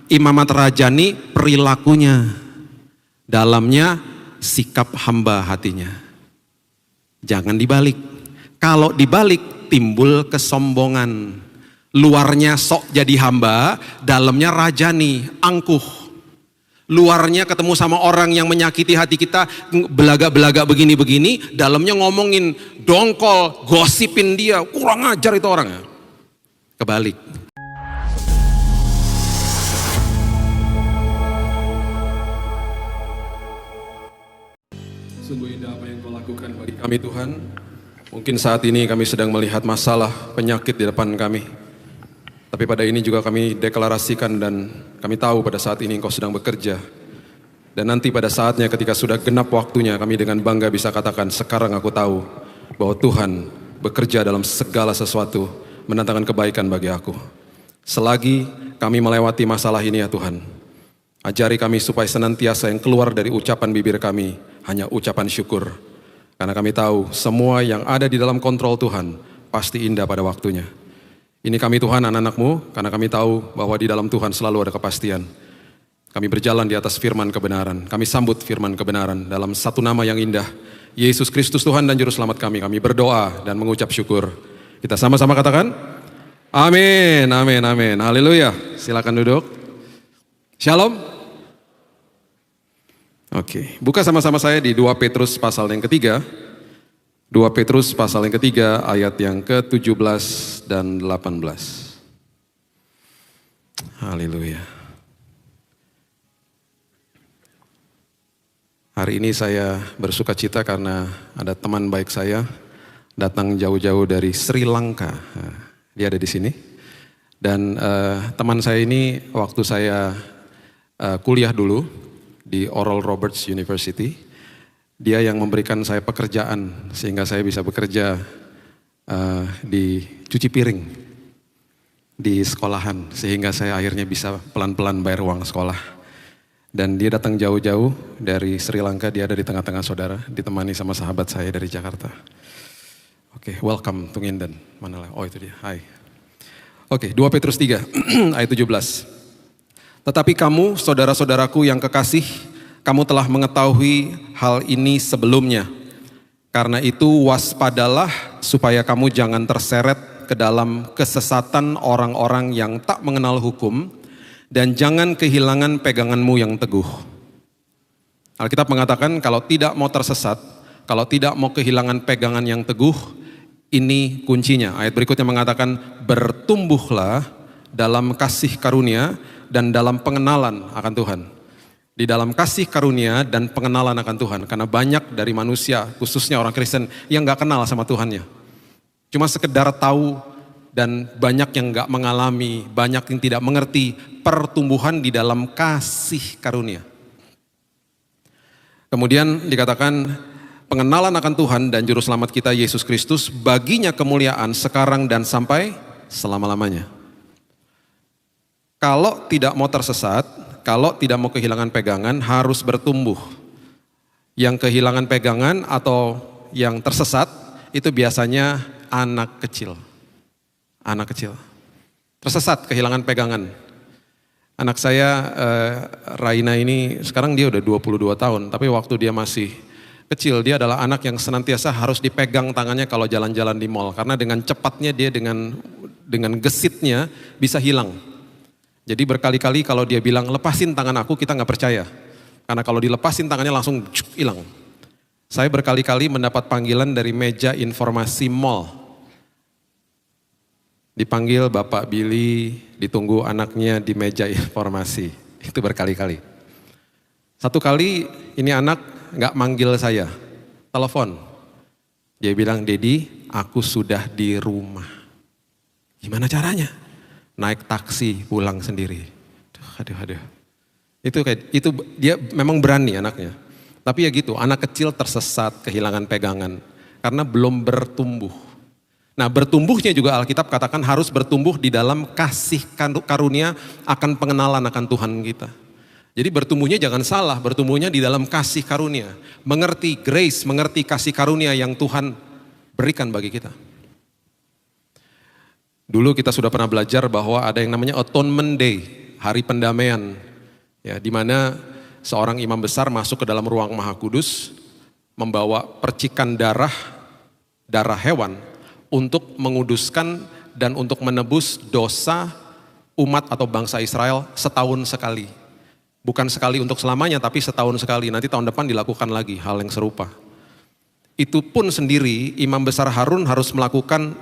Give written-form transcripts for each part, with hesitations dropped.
Imamat rajani perilakunya, dalamnya sikap hamba hatinya. Jangan dibalik. Kalau dibalik timbul kesombongan. Luarnya sok jadi hamba, dalamnya rajani, angkuh. Luarnya ketemu sama orang yang menyakiti hati kita, belagak-belagak begini-begini, dalamnya ngomongin, dongkol, gosipin dia, kurang ajar itu orangnya. Kebalik. Sungguh indah apa yang Kau lakukan bagi kami Tuhan. Mungkin saat ini kami sedang melihat masalah penyakit di depan kami. Tapi pada ini juga kami deklarasikan dan kami tahu pada saat ini Engkau sedang bekerja. Dan nanti pada saatnya ketika sudah genap waktunya kami dengan bangga bisa katakan, sekarang aku tahu bahwa Tuhan bekerja dalam segala sesuatu mendatangkan kebaikan bagi aku. Selagi kami melewati masalah ini ya Tuhan, ajari kami supaya senantiasa yang keluar dari ucapan bibir kami hanya ucapan syukur. Karena kami tahu semua yang ada di dalam kontrol Tuhan pasti indah pada waktunya. Ini kami Tuhan anak-anak-Mu, karena kami tahu bahwa di dalam Tuhan selalu ada kepastian. Kami berjalan di atas firman kebenaran. Kami sambut firman kebenaran dalam satu nama yang indah. Yesus Kristus Tuhan dan Juru Selamat kami. Kami berdoa dan mengucap syukur. Kita sama-sama katakan, amin, amin, amin. Haleluya. Silakan duduk. Shalom. Oke, buka sama-sama saya di 2 Petrus pasal yang ketiga. 2 Petrus pasal yang ketiga ayat yang ke-17 dan 18. Haleluya. Hari ini saya bersuka cita karena ada teman baik saya datang jauh-jauh dari Sri Lanka. Dia ada di sini. Dan teman saya ini waktu saya kuliah dulu di Oral Roberts University, dia yang memberikan saya pekerjaan sehingga saya bisa bekerja di cuci piring di sekolahan, sehingga saya akhirnya bisa pelan-pelan bayar uang sekolah. Dan dia datang jauh-jauh dari Sri Lanka, dia ada di tengah-tengah saudara, ditemani sama sahabat saya dari Jakarta. Oke, welcome to Nginden. Mana lah? Oh itu dia, hai. Oke, 2 Petrus 3 ayat 17. Tetapi kamu saudara-saudaraku yang kekasih, kamu telah mengetahui hal ini sebelumnya. Karena itu waspadalah supaya kamu jangan terseret ke dalam kesesatan orang-orang yang tak mengenal hukum dan jangan kehilangan peganganmu yang teguh. Alkitab mengatakan kalau tidak mau tersesat, kalau tidak mau kehilangan pegangan yang teguh, ini kuncinya. Ayat berikutnya mengatakan bertumbuhlah dalam kasih karunia dan dalam pengenalan akan Tuhan. Di dalam kasih karunia dan pengenalan akan Tuhan. Karena banyak dari manusia, khususnya orang Kristen, yang gak kenal sama Tuhannya. Cuma sekedar tahu dan banyak yang gak mengalami, banyak yang tidak mengerti pertumbuhan di dalam kasih karunia. Kemudian dikatakan pengenalan akan Tuhan dan Juru Selamat kita Yesus Kristus, baginya kemuliaan sekarang dan sampai selama-lamanya. Kalau tidak mau tersesat, kalau tidak mau kehilangan pegangan, harus bertumbuh. Yang kehilangan pegangan atau yang tersesat, itu biasanya anak kecil. Anak kecil. Tersesat, kehilangan pegangan. Anak saya, Raina ini, sekarang dia udah 22 tahun, tapi waktu dia masih kecil, dia adalah anak yang senantiasa harus dipegang tangannya kalau jalan-jalan di mall. Karena dengan cepatnya dia dengan gesitnya bisa hilang. Jadi berkali-kali kalau dia bilang lepasin tangan aku, kita gak percaya. Karena kalau dilepasin tangannya langsung hilang. Saya berkali-kali mendapat panggilan dari meja informasi mall. Dipanggil Bapak Billy, ditunggu anaknya di meja informasi. Itu berkali-kali. Satu kali ini anak gak manggil saya, telepon. Dia bilang, Dedi, aku sudah di rumah. Gimana caranya? Naik taksi pulang sendiri. Aduh. Itu dia memang berani anaknya. Tapi ya gitu, anak kecil tersesat, kehilangan pegangan karena belum bertumbuh. Nah, bertumbuhnya juga Alkitab katakan harus bertumbuh di dalam kasih karunia akan pengenalan akan Tuhan kita. Jadi bertumbuhnya jangan salah, bertumbuhnya di dalam kasih karunia, mengerti grace, mengerti kasih karunia yang Tuhan berikan bagi kita. Dulu kita sudah pernah belajar bahwa ada yang namanya Atonement Day. hari pendamaian, ya, di mana seorang imam besar masuk ke dalam ruang Maha Kudus, membawa percikan darah hewan untuk menguduskan dan untuk menebus dosa umat atau bangsa Israel setahun sekali. Bukan sekali untuk selamanya, tapi setahun sekali. Nanti tahun depan dilakukan lagi hal yang serupa. Itu pun sendiri imam besar Harun harus melakukan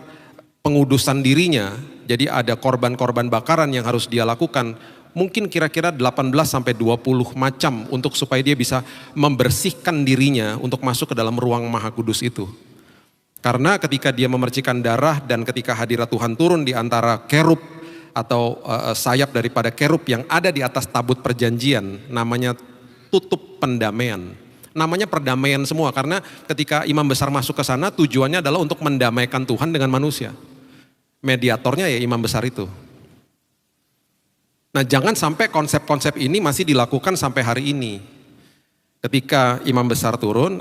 pengudusan dirinya. Jadi ada korban-korban bakaran yang harus dia lakukan. Mungkin kira-kira 18 sampai 20 macam untuk supaya dia bisa membersihkan dirinya untuk masuk ke dalam ruang Maha Kudus itu. Karena ketika dia memercikan darah dan ketika hadirat Tuhan turun di antara kerub atau sayap daripada kerub yang ada di atas tabut perjanjian, namanya tutup pendamaian. Namanya perdamaian semua, karena ketika imam besar masuk ke sana tujuannya adalah untuk mendamaikan Tuhan dengan manusia. Mediatornya ya imam besar itu. Nah, jangan sampai konsep-konsep ini masih dilakukan sampai hari ini. Ketika imam besar turun,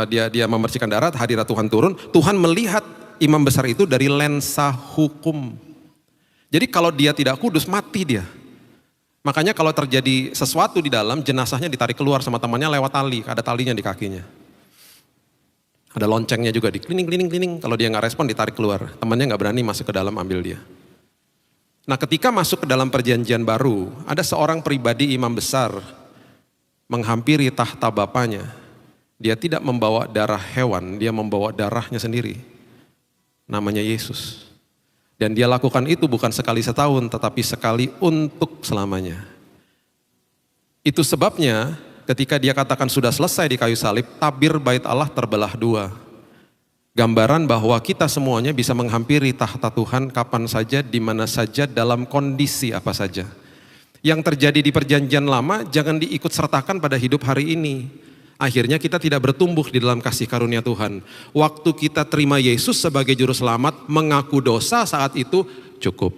dia membersihkan darah, hadirat Tuhan turun, Tuhan melihat imam besar itu dari lensa hukum. Jadi kalau dia tidak kudus, mati dia. Makanya kalau terjadi sesuatu di dalam, jenazahnya ditarik keluar sama temannya lewat tali, ada talinya di kakinya. Ada loncengnya juga di klining, kalau dia nggak respon ditarik keluar. Temannya nggak berani masuk ke dalam ambil dia. Nah, ketika masuk ke dalam perjanjian baru, ada seorang pribadi imam besar menghampiri tahta bapaknya. Dia tidak membawa darah hewan, dia membawa darahnya sendiri. Namanya Yesus. Dan dia lakukan itu bukan sekali setahun, tetapi sekali untuk selamanya. Itu sebabnya ketika dia katakan sudah selesai di kayu salib, tabir bait Allah terbelah dua. Gambaran bahwa kita semuanya bisa menghampiri tahta Tuhan kapan saja, di mana saja, dalam kondisi apa saja. Yang terjadi di perjanjian lama jangan diikut sertakan pada hidup hari ini. Akhirnya kita tidak bertumbuh di dalam kasih karunia Tuhan. Waktu kita terima Yesus sebagai juru selamat, mengaku dosa saat itu cukup.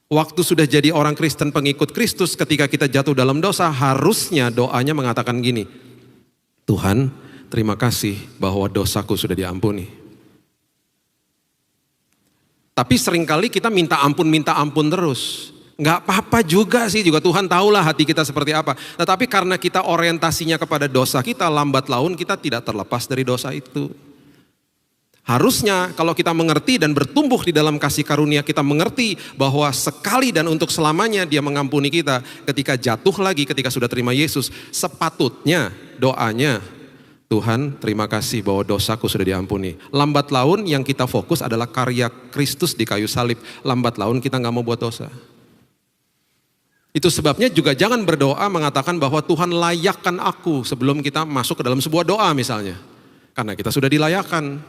Waktu sudah jadi orang Kristen pengikut Kristus, ketika kita jatuh dalam dosa, harusnya doanya mengatakan gini, Tuhan, terima kasih bahwa dosaku sudah diampuni. Tapi seringkali kita minta ampun terus. Nggak apa-apa juga sih, juga Tuhan tahulah hati kita seperti apa. Tetapi karena kita orientasinya kepada dosa kita, lambat laun kita tidak terlepas dari dosa itu. Harusnya kalau kita mengerti dan bertumbuh di dalam kasih karunia, kita mengerti bahwa sekali dan untuk selamanya Dia mengampuni kita. Ketika jatuh lagi, ketika sudah terima Yesus, sepatutnya doanya, Tuhan terima kasih bahwa dosaku sudah diampuni. Lambat laun yang kita fokus adalah karya Kristus di kayu salib. Lambat laun kita nggak mau buat dosa. Itu sebabnya juga jangan berdoa mengatakan bahwa Tuhan layakkan aku sebelum kita masuk ke dalam sebuah doa misalnya. Karena kita sudah dilayakkan.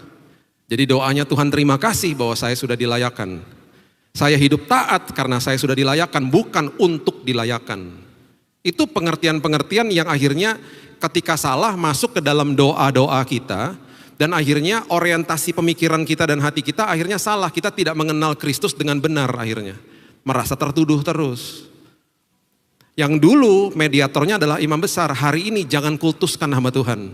Jadi doanya Tuhan terima kasih bahwa saya sudah dilayakkan. Saya hidup taat karena saya sudah dilayakkan, bukan untuk dilayakkan. Itu pengertian-pengertian yang akhirnya ketika salah masuk ke dalam doa-doa kita. Dan akhirnya orientasi pemikiran kita dan hati kita akhirnya salah. Kita tidak mengenal Kristus dengan benar akhirnya. Merasa tertuduh terus. Yang dulu mediatornya adalah imam besar, hari ini jangan kultuskan hamba Tuhan.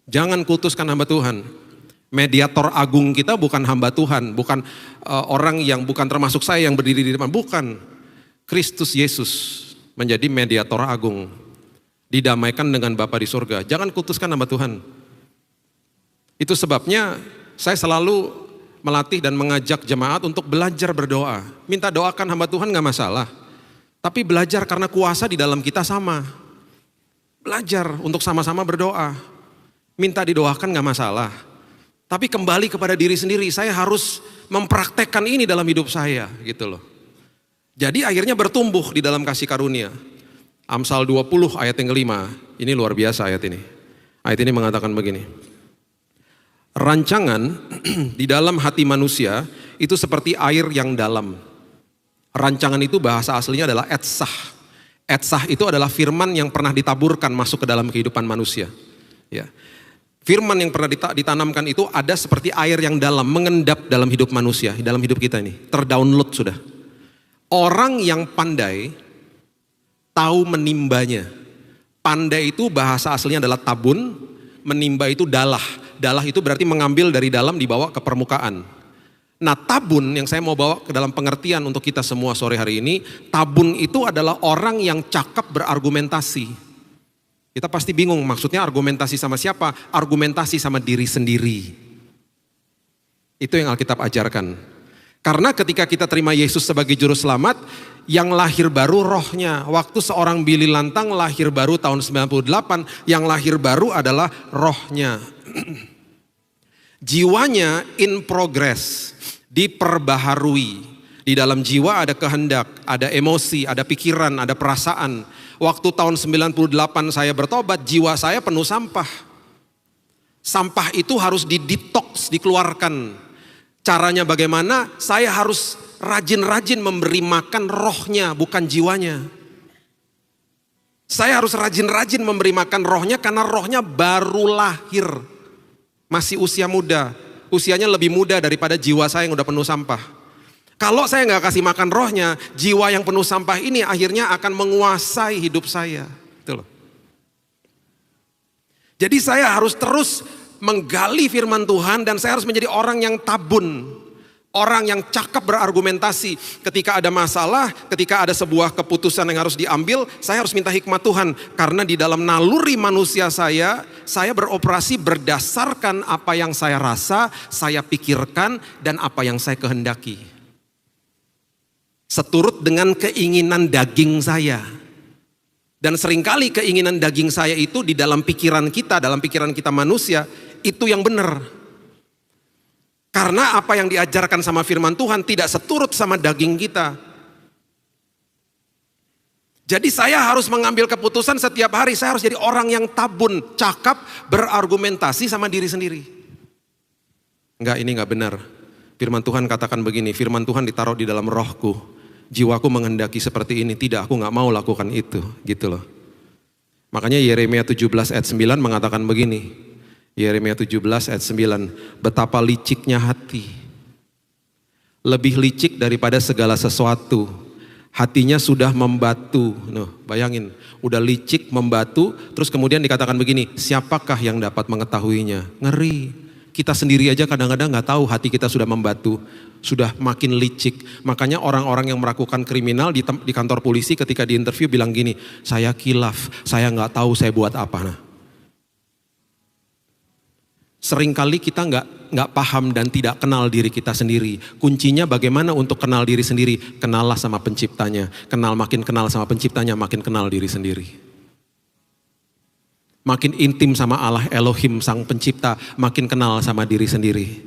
Jangan kultuskan hamba Tuhan. Mediator agung kita bukan hamba Tuhan, bukan orang yang bukan termasuk saya yang berdiri di depan, bukan. Kristus Yesus menjadi mediator agung. Didamaikan dengan Bapa di surga. Jangan kultuskan hamba Tuhan. Itu sebabnya saya selalu melatih dan mengajak jemaat untuk belajar berdoa. Minta doakan hamba Tuhan gak masalah. Tapi belajar karena kuasa di dalam kita sama. Belajar untuk sama-sama berdoa. Minta didoakan gak masalah. Tapi kembali kepada diri sendiri, saya harus mempraktekkan ini dalam hidup saya gitu loh. Jadi akhirnya bertumbuh di dalam kasih karunia. Amsal 20 ayat yang kelima, ini luar biasa ayat ini. Ayat ini mengatakan begini. Rancangan di dalam hati manusia itu seperti air yang dalam. Rancangan itu bahasa aslinya adalah etsah. Etsah itu adalah firman yang pernah ditaburkan masuk ke dalam kehidupan manusia. Ya. Firman yang pernah ditanamkan itu ada seperti air yang dalam, mengendap dalam hidup manusia, dalam hidup kita ini. Terdownload sudah. Orang yang pandai tahu menimbanya. Pandai itu bahasa aslinya adalah tabun, menimba itu dalah. Dalah itu berarti mengambil dari dalam dibawa ke permukaan. Nah, tabun yang saya mau bawa ke dalam pengertian untuk kita semua sore hari ini, tabun itu adalah orang yang cakap berargumentasi. Kita pasti bingung maksudnya argumentasi sama siapa? Argumentasi sama diri sendiri. Itu yang Alkitab ajarkan. Karena ketika kita terima Yesus sebagai juru selamat, yang lahir baru rohnya. Waktu seorang Billy Lantang lahir baru tahun 98, yang lahir baru adalah rohnya. Jiwanya in progress, diperbaharui. Di dalam jiwa ada kehendak, ada emosi, ada pikiran, ada perasaan. Waktu tahun 98 saya bertobat, jiwa saya penuh sampah. Sampah itu harus didetoks, dikeluarkan. Caranya bagaimana? Saya harus rajin-rajin memberi makan rohnya, bukan jiwanya. Saya harus rajin-rajin memberi makan rohnya karena rohnya baru lahir. Masih usia muda. Usianya lebih muda daripada jiwa saya yang udah penuh sampah. Kalau saya nggak kasih makan rohnya, jiwa yang penuh sampah ini akhirnya akan menguasai hidup saya. Gitu loh. Jadi saya harus terus menggali firman Tuhan dan saya harus menjadi orang yang tabun. Orang yang cakap berargumentasi. Ketika ada masalah, ketika ada sebuah keputusan yang harus diambil, saya harus minta hikmat Tuhan. Karena di dalam naluri manusia saya beroperasi berdasarkan apa yang saya rasa, saya pikirkan, dan apa yang saya kehendaki. Seturut dengan keinginan daging saya. Dan seringkali keinginan daging saya itu di dalam pikiran kita manusia, itu yang benar. Karena apa yang diajarkan sama firman Tuhan tidak seturut sama daging kita. Jadi saya harus mengambil keputusan setiap hari, saya harus jadi orang yang tabun, cakap, berargumentasi sama diri sendiri. Enggak, ini enggak benar. Firman Tuhan katakan begini, firman Tuhan ditaruh di dalam rohku. Jiwaku menghendaki seperti ini, tidak, aku gak mau lakukan itu, gitu loh. Makanya Yeremia 17 ayat 9 mengatakan begini, Yeremia 17 ayat 9, betapa liciknya hati, lebih licik daripada segala sesuatu, hatinya sudah membatu. Noh, bayangin, udah licik, membatu, terus kemudian dikatakan begini, siapakah yang dapat mengetahuinya? Ngeri. Kita sendiri aja kadang-kadang gak tahu hati kita sudah membatu, sudah makin licik. Makanya orang-orang yang melakukan kriminal di kantor polisi ketika diinterview bilang gini, saya kilaf, saya gak tahu saya buat apa. Nah, seringkali kita nggak paham dan tidak kenal diri kita sendiri. Kuncinya bagaimana untuk kenal diri sendiri? Kenallah sama penciptanya. Makin kenal sama penciptanya, makin kenal diri sendiri. Makin intim sama Allah Elohim sang pencipta, makin kenal sama diri sendiri.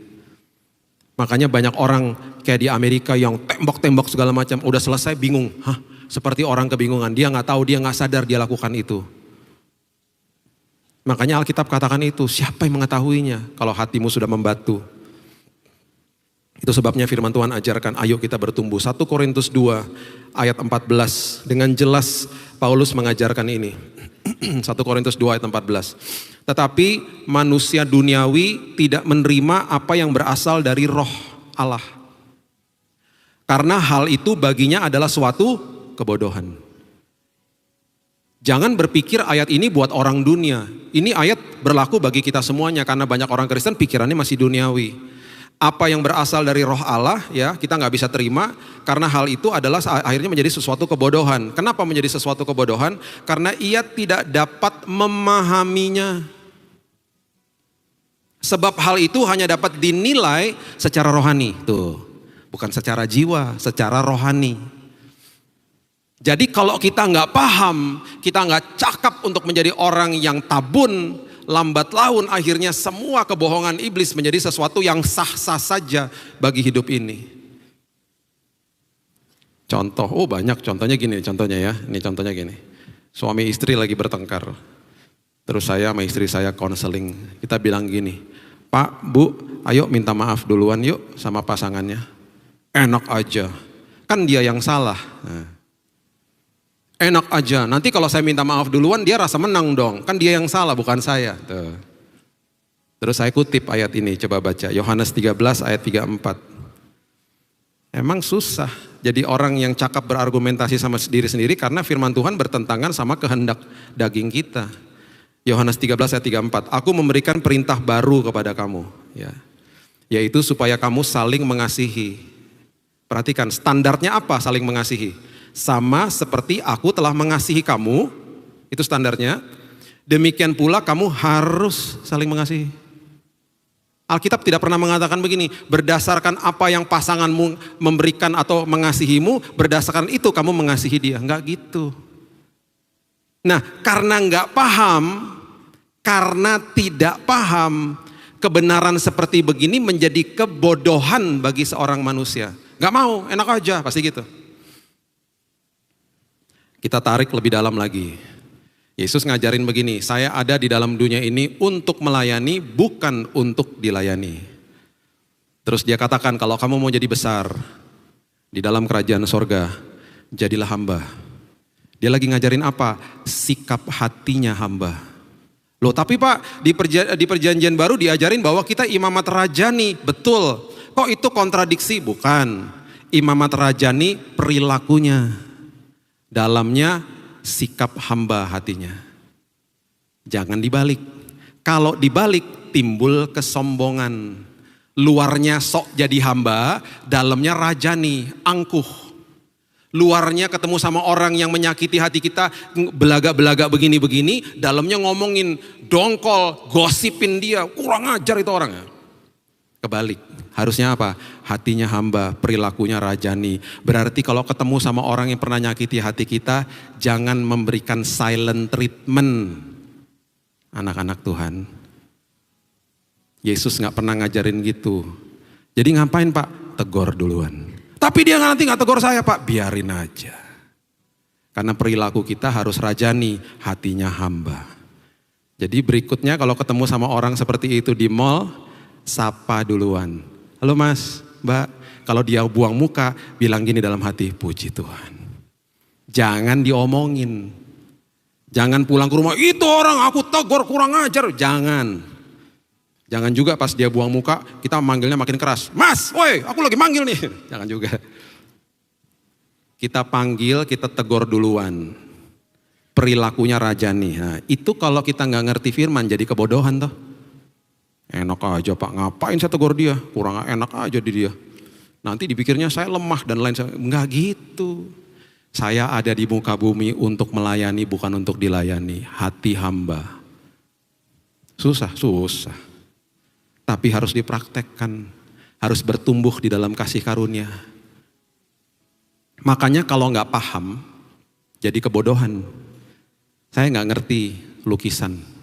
Makanya banyak orang kayak di Amerika yang tembok-tembok segala macam, udah selesai bingung. Seperti orang kebingungan, dia nggak tahu, dia nggak sadar dia lakukan itu. Makanya Alkitab katakan itu, siapa yang mengetahuinya kalau hatimu sudah membatu. Itu sebabnya firman Tuhan ajarkan, ayo kita bertumbuh. 1 Korintus 2 ayat 14, dengan jelas Paulus mengajarkan ini. 1 Korintus 2 ayat 14. Tetapi manusia duniawi tidak menerima apa yang berasal dari roh Allah. Karena hal itu baginya adalah suatu kebodohan. Jangan berpikir ayat ini buat orang dunia. Ini ayat berlaku bagi kita semuanya karena banyak orang Kristen pikirannya masih duniawi. Apa yang berasal dari roh Allah ya kita nggak bisa terima karena hal itu adalah akhirnya menjadi sesuatu kebodohan. Kenapa menjadi sesuatu kebodohan? Karena ia tidak dapat memahaminya. Sebab hal itu hanya dapat dinilai secara rohani. Tuh, bukan secara jiwa, secara rohani. Jadi kalau kita nggak paham, kita nggak cakap untuk menjadi orang yang tabun, lambat laun akhirnya semua kebohongan iblis menjadi sesuatu yang sah-sah saja bagi hidup ini. Contoh, banyak contohnya gini, contohnya ya, ini contohnya gini. Suami istri lagi bertengkar, terus saya sama istri saya konseling, kita bilang gini, Pak, Bu, ayo minta maaf duluan yuk sama pasangannya. Enak aja, kan dia yang salah. Enak aja, nanti kalau saya minta maaf duluan dia rasa menang dong. Kan dia yang salah bukan saya. Tuh. Terus saya kutip ayat ini, coba baca. Yohanes 13 ayat 34. Emang susah jadi orang yang cakap berargumentasi sama diri sendiri karena firman Tuhan bertentangan sama kehendak daging kita. Yohanes 13 ayat 34. Aku memberikan perintah baru kepada kamu. Ya. Yaitu supaya kamu saling mengasihi. Perhatikan, standarnya apa saling mengasihi? Sama seperti aku telah mengasihi kamu, itu standarnya. Demikian pula kamu harus saling mengasihi. Alkitab tidak pernah mengatakan begini, berdasarkan apa yang pasanganmu memberikan atau mengasihimu, berdasarkan itu kamu mengasihi dia. Enggak gitu. Nah, karena enggak paham, karena tidak paham, kebenaran seperti begini menjadi kebodohan bagi seorang manusia. Gak mau, enak aja, pasti gitu. Kita tarik lebih dalam lagi. Yesus ngajarin begini, saya ada di dalam dunia ini untuk melayani, bukan untuk dilayani. Terus dia katakan, kalau kamu mau jadi besar di dalam kerajaan sorga, jadilah hamba. Dia lagi ngajarin apa? Sikap hatinya hamba. Loh tapi Pak, di perjanjian baru diajarin bahwa kita imamat rajani, betul. Kok itu kontradiksi? Bukan. Imamat rajani perilakunya. Dalamnya sikap hamba hatinya. Jangan dibalik. Kalau dibalik timbul kesombongan. Luarnya sok jadi hamba, dalamnya rajani, angkuh. Luarnya ketemu sama orang yang menyakiti hati kita, belagak-belagak begini-begini, dalamnya ngomongin dongkol, gosipin dia, kurang ajar itu orangnya. Kebalik, harusnya apa? Hatinya hamba, perilakunya rajani. Berarti kalau ketemu sama orang yang pernah nyakiti hati kita, jangan memberikan silent treatment. Anak-anak Tuhan, Yesus gak pernah ngajarin gitu. Jadi ngapain Pak? Tegur duluan. Tapi dia nanti gak tegur saya Pak, biarin aja. Karena perilaku kita harus rajani, hatinya hamba. Jadi berikutnya kalau ketemu sama orang seperti itu di mall, sapa duluan. Halo Mas, Mbak, kalau dia buang muka, bilang gini dalam hati, puji Tuhan. Jangan diomongin. Jangan pulang ke rumah, itu orang aku tegur kurang ajar. Jangan. Jangan juga pas dia buang muka, kita manggilnya makin keras. Mas, woi, aku lagi manggil nih. Jangan juga. Kita panggil, kita tegur duluan. Perilakunya rajani. Nah, itu kalau kita nggak ngerti firman jadi kebodohan toh. Enak aja Pak, ngapain saya tegur dia? Kurang enak aja di dia. Nanti dipikirnya saya lemah dan lain sebagainya. Enggak gitu. Saya ada di muka bumi untuk melayani, bukan untuk dilayani. Hati hamba. Susah. Tapi harus dipraktekkan. Harus bertumbuh di dalam kasih karunia. Makanya kalau nggak paham, jadi kebodohan. Saya nggak ngerti lukisan.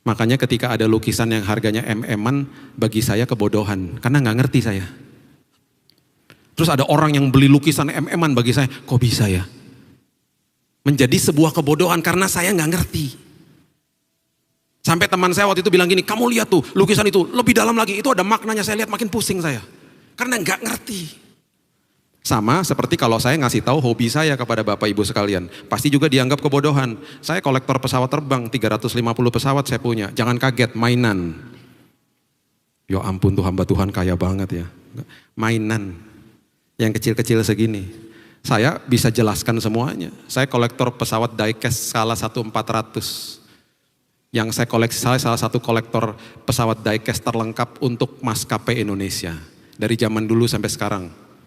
Makanya ketika ada lukisan yang harganya MM-an, bagi saya kebodohan. Karena nggak ngerti saya. Terus ada orang yang beli lukisan MM-an, bagi saya, kok bisa ya? Menjadi sebuah kebodohan karena saya nggak ngerti. Sampai teman saya waktu itu bilang gini, kamu lihat tuh lukisan itu lebih dalam lagi, itu ada maknanya, saya lihat makin pusing saya. Karena nggak ngerti. Sama seperti kalau saya ngasih tahu hobi saya kepada Bapak Ibu sekalian, pasti juga dianggap kebodohan. Saya kolektor pesawat terbang, 350 pesawat saya punya. Jangan kaget, mainan. Ya ampun tuh hamba Tuhan kaya banget ya. Mainan, yang kecil-kecil segini. Saya bisa jelaskan semuanya. Saya kolektor pesawat diecast skala 1/400. Yang saya koleksi, saya salah satu kolektor pesawat diecast terlengkap untuk maskapai Indonesia. Dari zaman dulu sampai sekarang.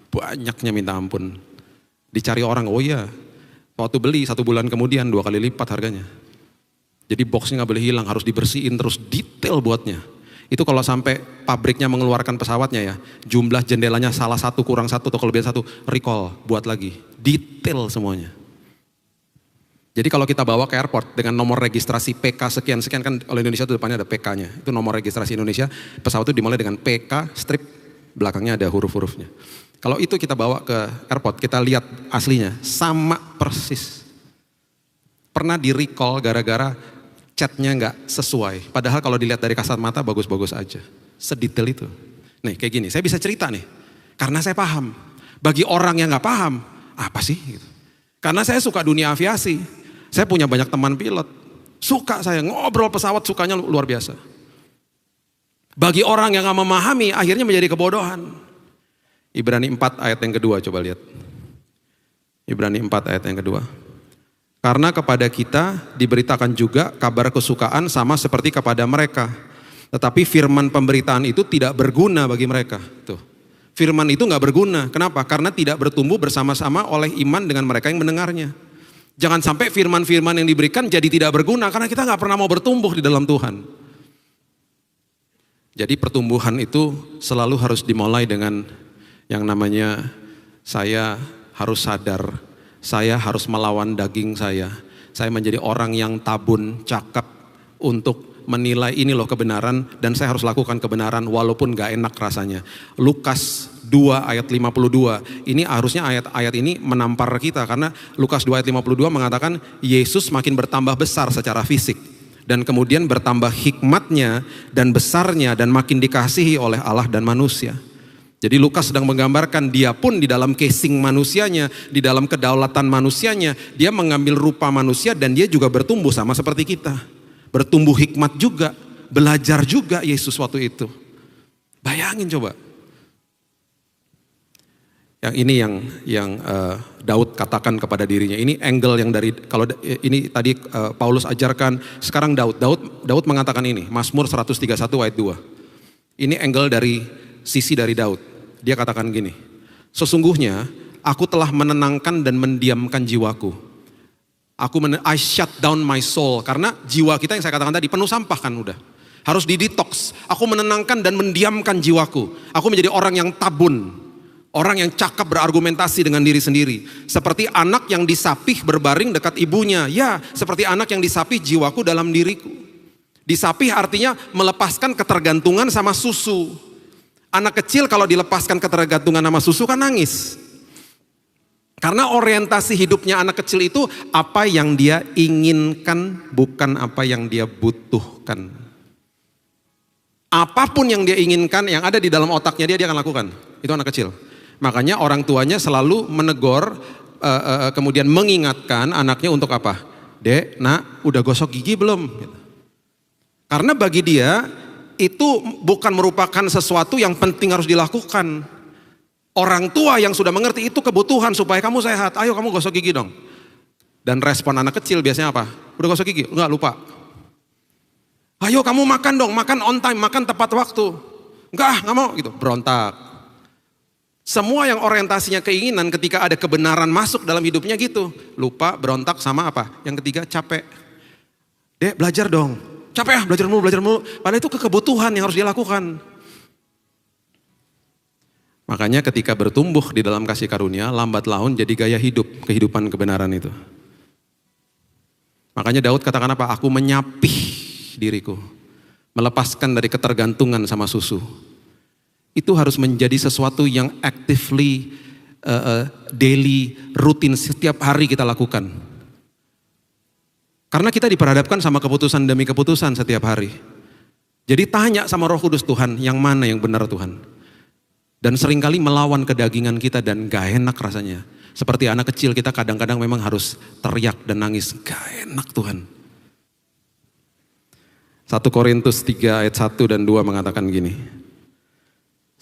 Banyaknya minta ampun. Dicari orang, oh iya. Waktu beli 1 bulan kemudian 2 kali lipat harganya. Jadi boxnya gak boleh hilang, harus dibersihin terus detail buatnya. Itu kalau sampai pabriknya mengeluarkan pesawatnya ya, jumlah jendelanya salah satu kurang satu atau kelebihan satu, recall, buat lagi. Detail semuanya. Jadi kalau kita bawa ke airport dengan nomor registrasi PK sekian-sekian, kan oleh Indonesia itu depannya ada PK-nya. Itu nomor registrasi Indonesia, pesawat itu dimulai dengan PK, strip, belakangnya ada huruf-hurufnya. Kalau itu kita bawa ke airport, kita lihat aslinya, sama persis. Pernah di recall gara-gara catnya nggak sesuai. Padahal kalau dilihat dari kasat mata bagus-bagus aja. Sedetail itu. Nih kayak gini, saya bisa cerita nih. Karena saya paham. Bagi orang yang nggak paham, apa sih? Gitu. Karena saya suka dunia aviasi. Saya punya banyak teman pilot. Suka saya, ngobrol pesawat sukanya luar biasa. Bagi orang yang nggak memahami, akhirnya menjadi kebodohan. Ibrani 4 ayat yang kedua, coba lihat. Ibrani 4 ayat yang kedua. Karena kepada kita diberitakan juga kabar kesukaan sama seperti kepada mereka. Tetapi firman pemberitaan itu tidak berguna bagi mereka. Tuh. Firman itu nggak berguna. Kenapa? Karena tidak bertumbuh bersama-sama oleh iman dengan mereka yang mendengarnya. Jangan sampai firman-firman yang diberikan jadi tidak berguna karena kita nggak pernah mau bertumbuh di dalam Tuhan. Jadi pertumbuhan itu selalu harus dimulai dengan yang namanya saya harus sadar, saya harus melawan daging saya menjadi orang yang tabun, cakap untuk menilai ini loh kebenaran dan saya harus lakukan kebenaran walaupun gak enak rasanya. Lukas 2 ayat 52, ini harusnya ayat-ayat ini menampar kita karena Lukas 2 ayat 52 mengatakan Yesus makin bertambah besar secara fisik dan kemudian bertambah hikmatnya dan besarnya dan makin dikasihi oleh Allah dan manusia. Jadi Lukas sedang menggambarkan dia pun di dalam casing manusianya, di dalam kedaulatan manusianya, dia mengambil rupa manusia dan dia juga bertumbuh sama seperti kita. Bertumbuh hikmat juga, belajar juga Yesus waktu itu. Bayangin coba. Yang ini yang Daud katakan kepada dirinya. Ini angle yang dari, kalau ini tadi Paulus ajarkan, sekarang Daud mengatakan ini, Mazmur 131 ayat 2. Ini angle dari sisi dari Daud. Dia katakan gini, sesungguhnya aku telah menenangkan dan mendiamkan jiwaku. I shut down my soul. Karena jiwa kita yang saya katakan tadi penuh sampah kan udah. Harus didetox. Aku menenangkan dan mendiamkan jiwaku. Aku menjadi orang yang tabun. Orang yang cakap berargumentasi dengan diri sendiri. Seperti anak yang disapih berbaring dekat ibunya. Ya, seperti anak yang disapih jiwaku dalam diriku. Disapih artinya melepaskan ketergantungan sama susu. Anak kecil kalau dilepaskan ketergantungan sama susu kan nangis. Karena orientasi hidupnya anak kecil itu apa yang dia inginkan, bukan apa yang dia butuhkan. Apapun yang dia inginkan, yang ada di dalam otaknya dia akan lakukan. Itu anak kecil. Makanya orang tuanya selalu menegur, kemudian mengingatkan anaknya untuk apa? Dek, nak, udah gosok gigi belum? Karena bagi dia, itu bukan merupakan sesuatu yang penting harus dilakukan. Orang tua yang sudah mengerti itu kebutuhan supaya kamu sehat. Ayo kamu gosok gigi dong. Dan respon anak kecil biasanya apa? Udah gosok gigi? Enggak, lupa. Ayo kamu makan dong, makan on time, makan tepat waktu. Enggak mau gitu, berontak. Semua yang orientasinya keinginan ketika ada kebenaran masuk dalam hidupnya gitu. Lupa, berontak sama apa? Yang ketiga capek. Dek belajar dong. Capek ya belajar mulu. Padahal itu kebutuhan yang harus dilakukan. Makanya ketika bertumbuh di dalam kasih karunia, lambat laun jadi gaya hidup, kehidupan kebenaran itu. Makanya Daud katakan apa? Aku menyapih diriku. Melepaskan dari ketergantungan sama susu. Itu harus menjadi sesuatu yang actively, daily, rutin, setiap hari kita lakukan. Karena kita diperhadapkan sama keputusan demi keputusan setiap hari. Jadi tanya sama Roh Kudus, Tuhan, yang mana yang benar Tuhan? Dan seringkali melawan kedagingan kita dan gak enak rasanya. Seperti anak kecil kita kadang-kadang memang harus teriak dan nangis. Gak enak Tuhan. 1 Korintus 3 ayat 1 dan 2 mengatakan gini.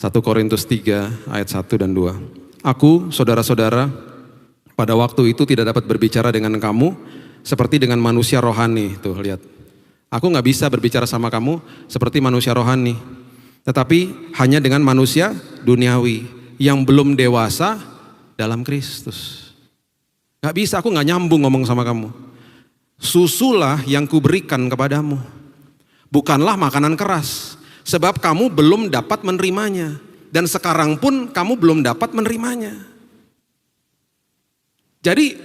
1 Korintus 3 ayat 1 dan 2. Aku, saudara-saudara, pada waktu itu tidak dapat berbicara dengan kamu seperti dengan manusia rohani. Tuh lihat. Aku gak bisa berbicara sama kamu seperti manusia rohani. Tetapi hanya dengan manusia duniawi. Yang belum dewasa dalam Kristus. Gak bisa, aku gak nyambung ngomong sama kamu. Susulah yang kuberikan kepadamu. Bukanlah makanan keras. Sebab kamu belum dapat menerimanya. Dan sekarang pun kamu belum dapat menerimanya. Jadi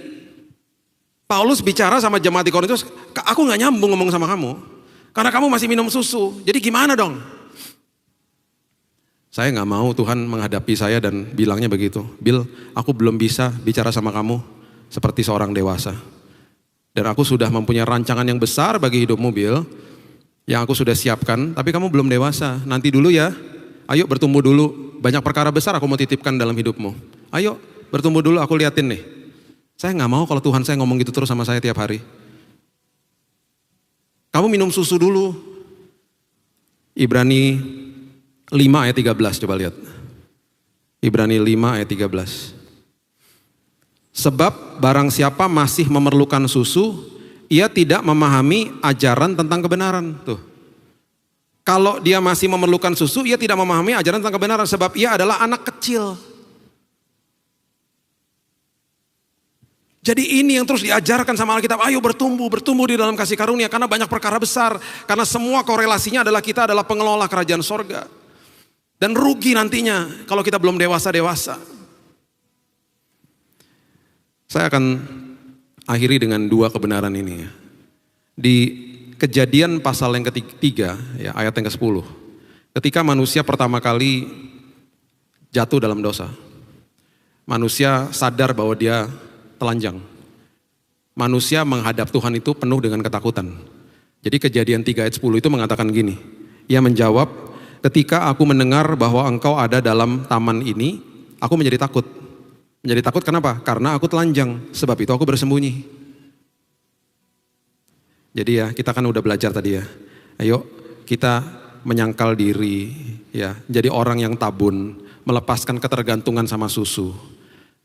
Paulus bicara sama jemaat di Korintus, aku gak nyambung ngomong sama kamu. Karena kamu masih minum susu. Jadi gimana dong? Saya gak mau Tuhan menghadapi saya dan bilangnya begitu. Bill, aku belum bisa bicara sama kamu seperti seorang dewasa. Dan aku sudah mempunyai rancangan yang besar bagi hidupmu, Bill. Yang aku sudah siapkan, tapi kamu belum dewasa. Nanti dulu ya, ayo bertumbuh dulu. Banyak perkara besar aku mau titipkan dalam hidupmu. Ayo bertumbuh dulu, aku liatin nih. Saya gak mau kalau Tuhan saya ngomong gitu terus sama saya tiap hari. Kamu minum susu dulu. Ibrani 5 ayat 13 coba lihat. Ibrani 5 ayat 13. Sebab barang siapa masih memerlukan susu, ia tidak memahami ajaran tentang kebenaran. Tuh. Kalau dia masih memerlukan susu, ia tidak memahami ajaran tentang kebenaran sebab ia adalah anak kecil. Jadi ini yang terus diajarkan sama Alkitab, ayo bertumbuh di dalam kasih karunia karena banyak perkara besar. Karena semua korelasinya adalah kita adalah pengelola kerajaan sorga. Dan rugi nantinya kalau kita belum dewasa-dewasa. Saya akan akhiri dengan 2 kebenaran ini. Di Kejadian pasal yang ketiga, ya, ayat yang ke-10. Ketika manusia pertama kali jatuh dalam dosa. Manusia sadar bahwa dia telanjang. Manusia menghadap Tuhan itu penuh dengan ketakutan. Jadi Kejadian 3 ayat 10 itu mengatakan gini. Ia menjawab, ketika aku mendengar bahwa engkau ada dalam taman ini, aku menjadi takut. Menjadi takut kenapa? Karena aku telanjang, sebab itu aku bersembunyi. Jadi ya, kita kan udah belajar tadi ya. Ayo kita menyangkal diri, ya, jadi orang yang tabun, melepaskan ketergantungan sama susu.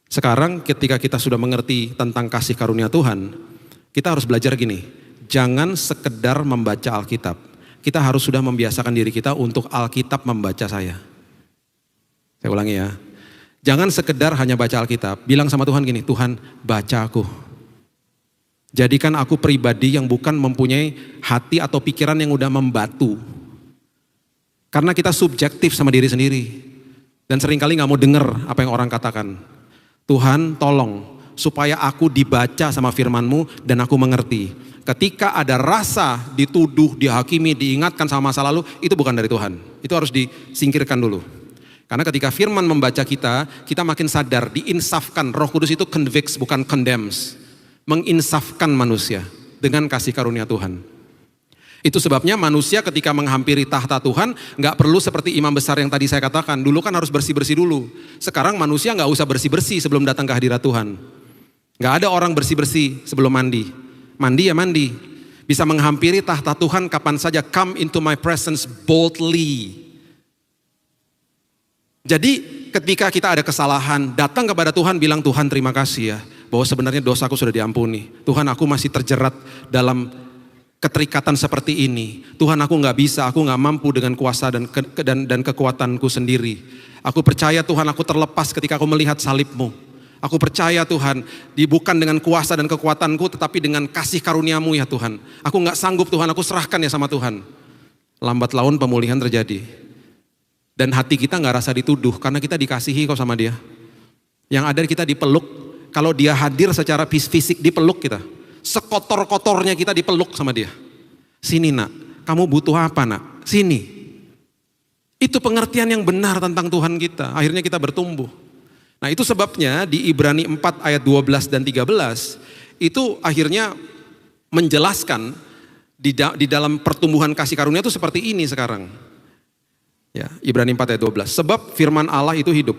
Sekarang ketika kita sudah mengerti tentang kasih karunia Tuhan, kita harus belajar gini, jangan sekedar membaca Alkitab. Kita harus sudah membiasakan diri kita untuk Alkitab membaca saya. Saya ulangi ya, jangan sekedar hanya baca Alkitab, bilang sama Tuhan gini, Tuhan baca aku. Jadikan aku pribadi yang bukan mempunyai hati atau pikiran yang udah membatu. Karena kita subjektif sama diri sendiri. Dan seringkali gak mau denger apa yang orang katakan. Tuhan tolong supaya aku dibaca sama firman-Mu dan aku mengerti. Ketika ada rasa dituduh, dihakimi, diingatkan sama masa lalu, itu bukan dari Tuhan. Itu harus disingkirkan dulu. Karena ketika firman membaca kita makin sadar, diinsafkan. Roh Kudus itu convicts bukan condemns. Menginsafkan manusia dengan kasih karunia Tuhan. Itu sebabnya manusia ketika menghampiri tahta Tuhan gak perlu seperti imam besar yang tadi saya katakan. Dulu kan harus bersih-bersih dulu. Sekarang manusia gak usah bersih-bersih sebelum datang ke hadirat Tuhan. Gak ada orang bersih-bersih sebelum mandi. Mandi ya mandi. Bisa menghampiri tahta Tuhan kapan saja. Come into my presence boldly. Jadi ketika kita ada kesalahan, datang kepada Tuhan bilang, Tuhan terima kasih ya. Bahwa sebenarnya dosaku sudah diampuni. Tuhan aku masih terjerat dalam keterikatan seperti ini. Tuhan aku gak bisa, aku gak mampu dengan kuasa dan kekuatanku sendiri. Aku percaya Tuhan aku terlepas ketika aku melihat salib-Mu. Aku percaya Tuhan, bukan dengan kuasa dan kekuatanku tetapi dengan kasih karunia-Mu ya Tuhan. Aku gak sanggup Tuhan, aku serahkan ya sama Tuhan. Lambat laun pemulihan terjadi. Dan hati kita gak rasa dituduh karena kita dikasihi kok sama Dia. Yang ada kita dipeluk. Kalau Dia hadir secara fisik dipeluk kita. Sekotor-kotornya kita dipeluk sama Dia. Sini nak, kamu butuh apa nak? Sini. Itu pengertian yang benar tentang Tuhan kita. Akhirnya kita bertumbuh. Nah itu sebabnya di Ibrani 4 ayat 12 dan 13. Itu akhirnya menjelaskan di dalam pertumbuhan kasih karunia itu seperti ini sekarang. Ya, Ibrani 4 ayat 12. Sebab firman Allah itu hidup.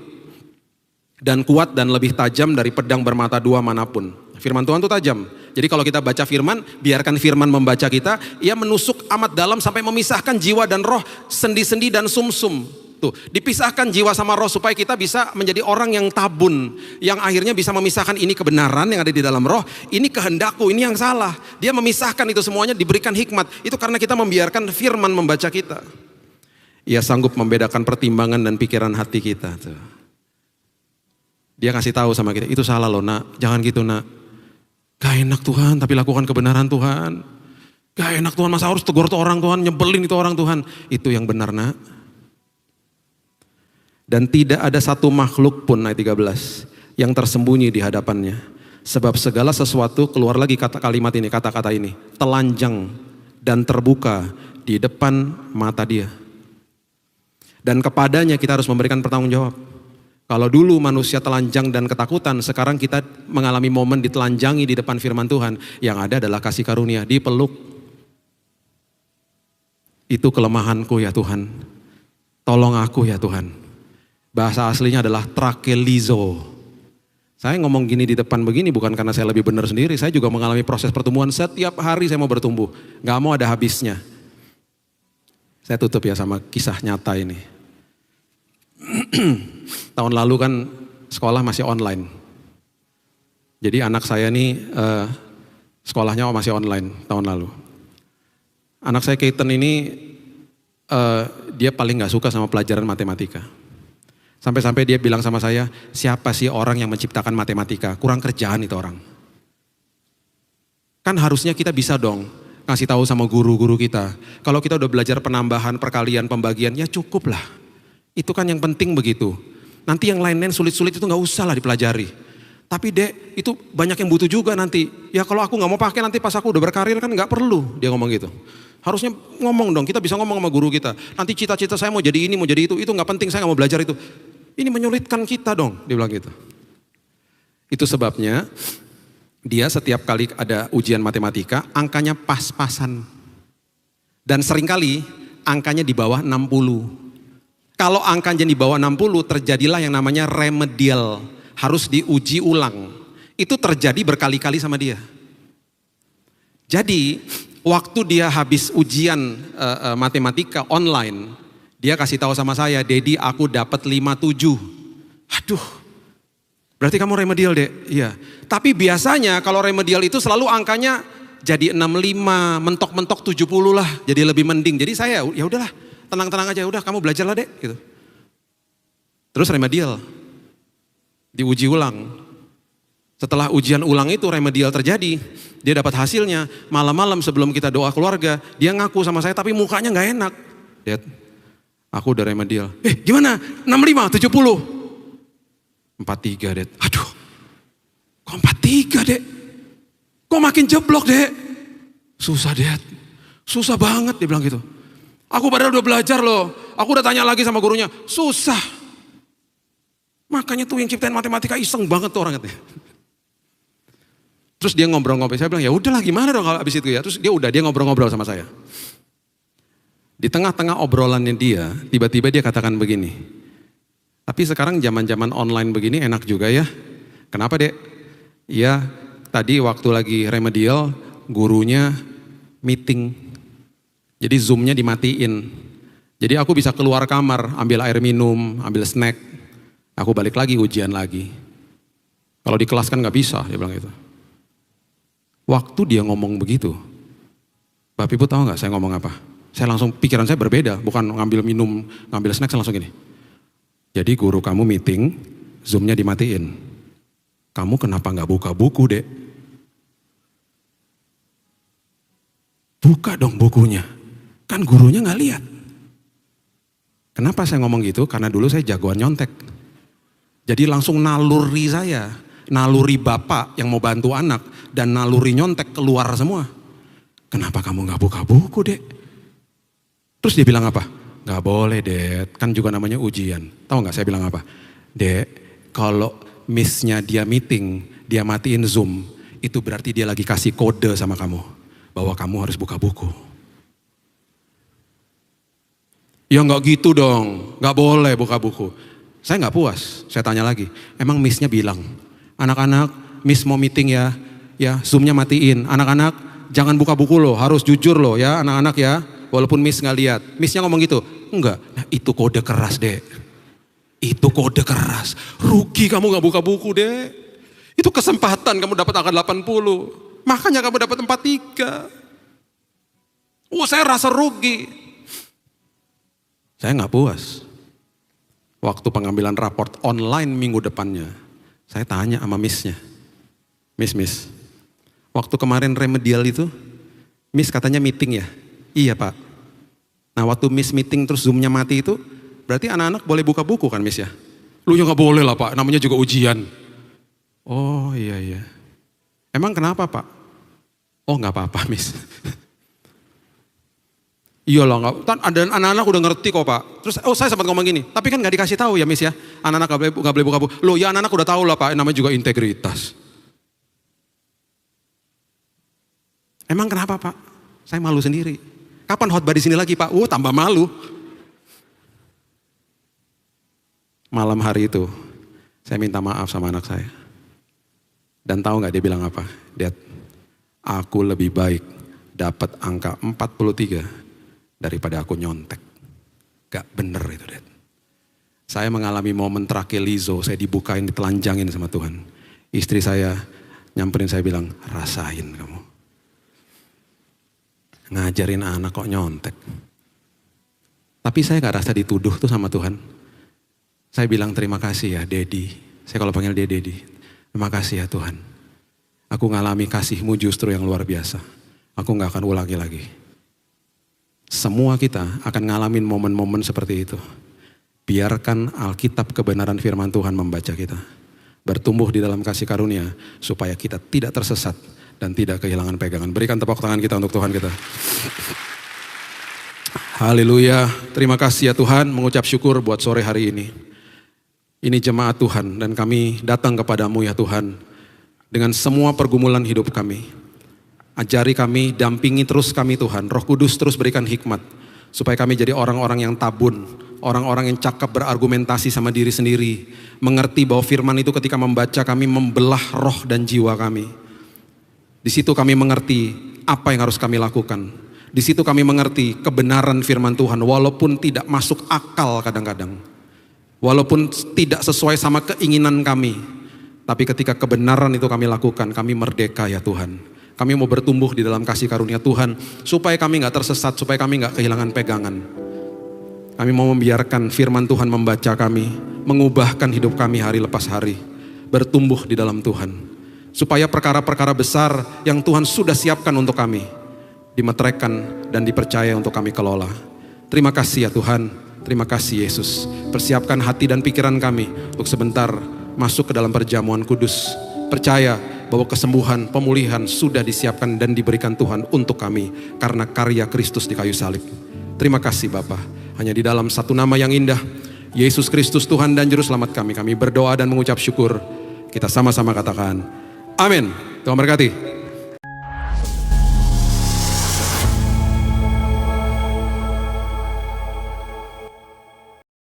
Dan kuat dan lebih tajam dari pedang bermata dua manapun. Firman Tuhan itu tajam. Jadi kalau kita baca firman, biarkan firman membaca kita, ia menusuk amat dalam sampai memisahkan jiwa dan roh, sendi-sendi dan sumsum. Tuh, dipisahkan jiwa sama roh supaya kita bisa menjadi orang yang tabun, yang akhirnya bisa memisahkan ini kebenaran yang ada di dalam roh, ini kehendakku, ini yang salah. Dia memisahkan itu semuanya, diberikan hikmat. Itu karena kita membiarkan firman membaca kita. Ia sanggup membedakan pertimbangan dan pikiran hati kita. Tuh. Dia kasih tahu sama kita, itu salah loh nak, jangan gitu nak. Gak enak Tuhan, tapi lakukan kebenaran Tuhan. Gak enak Tuhan, masa harus tegur tuh orang Tuhan, nyebelin itu orang Tuhan. Itu yang benar nak. Dan tidak ada satu makhluk pun, ayat 13, yang tersembunyi di hadapannya. Sebab segala sesuatu, keluar lagi kata-kata ini, telanjang dan terbuka di depan mata Dia. Dan kepadanya kita harus memberikan pertanggung jawab. Kalau dulu manusia telanjang dan ketakutan, sekarang kita mengalami momen ditelanjangi di depan firman Tuhan. Yang ada adalah kasih karunia, dipeluk. Itu kelemahanku ya Tuhan. Tolong aku ya Tuhan. Bahasa aslinya adalah trakelizo. Saya ngomong gini di depan begini bukan karena saya lebih benar sendiri. Saya juga mengalami proses pertumbuhan, setiap hari saya mau bertumbuh. Gak mau ada habisnya. Saya tutup ya sama kisah nyata ini. Tahun lalu kan sekolah masih online. Jadi anak saya nih sekolahnya masih online tahun lalu. Anak saya Keaton ini dia paling gak suka sama pelajaran matematika. Sampai-sampai dia bilang sama saya, siapa sih orang yang menciptakan matematika? Kurang kerjaan itu orang. Kan harusnya kita bisa dong ngasih tahu sama guru-guru kita. Kalau kita udah belajar penambahan, perkalian, pembagian, ya cukup lah. Itu kan yang penting begitu. Nanti yang lain-lain sulit-sulit itu gak usah lah dipelajari. Tapi dek, itu banyak yang butuh juga nanti. Ya kalau aku gak mau pakai nanti pas aku udah berkarir kan gak perlu, dia ngomong gitu. Harusnya ngomong dong, kita bisa ngomong sama guru kita. Nanti cita-cita saya mau jadi ini, mau jadi itu gak penting, saya gak mau belajar itu. Ini menyulitkan kita dong, dia bilang gitu. Itu sebabnya dia setiap kali ada ujian matematika, angkanya pas-pasan. Dan seringkali angkanya di bawah 60. Kalau angkanya di bawah 60 terjadilah yang namanya remedial. Harus diuji ulang. Itu terjadi berkali-kali sama dia. Jadi waktu dia habis ujian matematika online, dia kasih tahu sama saya, Dedi aku dapat 57. Aduh, berarti kamu remedial dek? Iya. Tapi biasanya kalau remedial itu selalu angkanya jadi 65, mentok-mentok 70 lah, jadi lebih mending. Jadi saya ya udahlah, tenang-tenang aja, udah kamu belajarlah dek, gitu. Terus remedial, diuji ulang. Setelah ujian ulang itu remedial terjadi, dia dapat hasilnya. Malam-malam sebelum kita doa keluarga, dia ngaku sama saya tapi mukanya nggak enak. Dad, aku udah remedial. Gimana? 65, 70. 43 dek. Aduh, kok 43 dek? Kok makin jeblok dek? Susah dek, susah banget dia bilang gitu. Aku padahal udah belajar loh, aku udah tanya lagi sama gurunya, susah. Makanya tuh yang ciptain matematika iseng banget tuh orang katanya. Terus dia ngobrol-ngobrol, saya bilang ya udahlah gimana dong kalau abis itu ya. Terus dia ngobrol-ngobrol sama saya. Di tengah-tengah obrolannya dia, tiba-tiba dia katakan begini. Tapi sekarang zaman-zaman online begini enak juga ya. Kenapa dek? Ya tadi waktu lagi remedial, gurunya meeting. Jadi zoomnya dimatiin. Jadi aku bisa keluar kamar, ambil air minum, ambil snack. Aku balik lagi ujian lagi. Kalau di kelas kan gak bisa, dia bilang gitu. Waktu dia ngomong begitu, Bapak Ibu tahu gak saya ngomong apa? Saya langsung, pikiran saya berbeda, bukan ngambil minum, ngambil snack, saya langsung gini. Jadi guru kamu meeting, zoomnya dimatiin. Kamu kenapa gak buka buku dek? Buka dong bukunya, kan gurunya gak lihat. Kenapa saya ngomong gitu? Karena dulu saya jagoan nyontek. Jadi langsung naluri saya, naluri bapak yang mau bantu anak, dan naluri nyontek keluar semua. Kenapa kamu gak buka buku dek? Terus dia bilang apa? Gak boleh dek, kan juga namanya ujian. Tahu gak saya bilang apa? Dek, kalau missnya dia meeting, dia matiin zoom, itu berarti dia lagi kasih kode sama kamu. Bahwa kamu harus buka buku. Ya gak gitu dong, gak boleh buka buku. Saya gak puas, saya tanya lagi, emang missnya bilang, anak-anak miss mau meeting ya zoomnya matiin, anak-anak jangan buka buku loh, harus jujur loh ya anak-anak ya, walaupun miss gak lihat. Missnya ngomong gitu, enggak, nah itu kode keras dek, itu kode keras, rugi kamu gak buka buku dek, itu kesempatan kamu dapat angka 80, makanya kamu dapat 43. Saya rasa rugi, saya gak puas. Waktu pengambilan raport online minggu depannya, saya tanya sama missnya, Miss, waktu kemarin remedial itu, miss katanya meeting ya? Iya pak. Nah waktu miss meeting terus zoomnya mati itu, berarti anak-anak boleh buka buku kan miss ya? Lu ya gak boleh lah pak, namanya juga ujian. Oh iya. Emang kenapa pak? Oh gak apa-apa miss. Iya lah, ada anak-anak udah ngerti kok pak. Terus saya sempat ngomong gini, tapi kan gak dikasih tahu ya miss ya. Anak-anak gak boleh buka buku. Loh ya anak-anak udah tahu lah pak, namanya juga integritas. Emang kenapa pak? Saya malu sendiri. Kapan khotbah di sini lagi pak? Tambah malu. Malam hari itu, saya minta maaf sama anak saya. Dan tahu gak dia bilang apa? Dad, aku lebih baik dapat angka 43 daripada aku nyontek. Gak bener itu dad. Saya mengalami momen terakhir Lizo, saya dibukain, ditelanjangin sama Tuhan. Istri saya nyamperin saya bilang, rasain kamu. Ngajarin anak kok nyontek. Tapi saya gak rasa dituduh tuh sama Tuhan. Saya bilang terima kasih ya Dedi. Saya kalau panggil dia Dedi. Terima kasih ya Tuhan. Aku ngalami kasih-Mu justru yang luar biasa. Aku gak akan ulangi lagi. Semua kita akan ngalamin momen-momen seperti itu. Biarkan Alkitab kebenaran firman Tuhan membaca kita. Bertumbuh di dalam kasih karunia supaya kita tidak tersesat dan tidak kehilangan pegangan. Berikan tepuk tangan kita untuk Tuhan kita. Haleluya. Terima kasih ya Tuhan, mengucap syukur buat sore hari ini. Ini jemaat Tuhan dan kami datang kepadamu ya Tuhan. Dengan semua pergumulan hidup kami. Ajari kami, dampingi terus kami Tuhan. Roh Kudus terus berikan hikmat. Supaya kami jadi orang-orang yang tabun. Orang-orang yang cakap berargumentasi sama diri sendiri. Mengerti bahwa firman itu ketika membaca kami membelah roh dan jiwa kami. Di situ kami mengerti apa yang harus kami lakukan. Di situ kami mengerti kebenaran firman Tuhan. Walaupun tidak masuk akal kadang-kadang. Walaupun tidak sesuai sama keinginan kami. Tapi ketika kebenaran itu kami lakukan, kami merdeka ya Tuhan. Kami mau bertumbuh di dalam kasih karunia Tuhan. Supaya kami gak tersesat, supaya kami gak kehilangan pegangan. Kami mau membiarkan firman Tuhan membaca kami. Mengubahkan hidup kami hari lepas hari. Bertumbuh di dalam Tuhan. Supaya perkara-perkara besar yang Tuhan sudah siapkan untuk kami. Dimeteraikan dan dipercaya untuk kami kelola. Terima kasih ya Tuhan. Terima kasih Yesus. Persiapkan hati dan pikiran kami untuk sebentar masuk ke dalam perjamuan kudus. Percaya bahwa kesembuhan, pemulihan sudah disiapkan dan diberikan Tuhan untuk kami karena karya Kristus di kayu salib. Terima kasih Bapa. Hanya di dalam satu nama yang indah, Yesus Kristus Tuhan dan Juru Selamat kami berdoa dan mengucap syukur. Kita sama-sama katakan, amin. Tuhan berkati.